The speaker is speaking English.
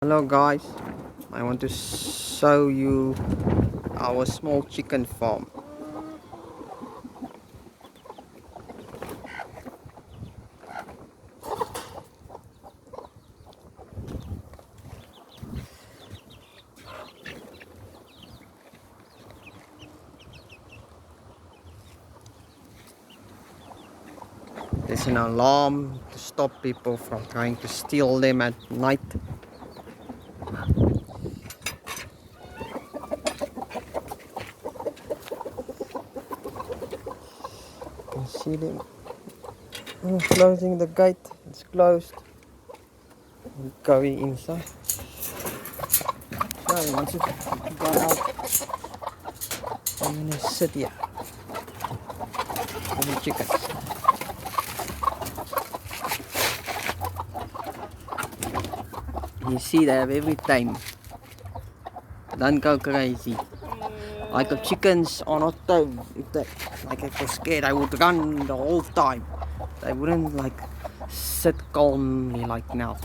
Hello guys, I want to show you our small chicken farm. There's an alarm to stop people from trying to steal them at night. You can see them closing the gate. It's closed. I'm going inside. So once you go out, I'm gonna sit here for the chickens. You see, they have every time. Don't go crazy. Like the chickens are not tame. If they were scared, I would run the whole time. They wouldn't sit calmly like now.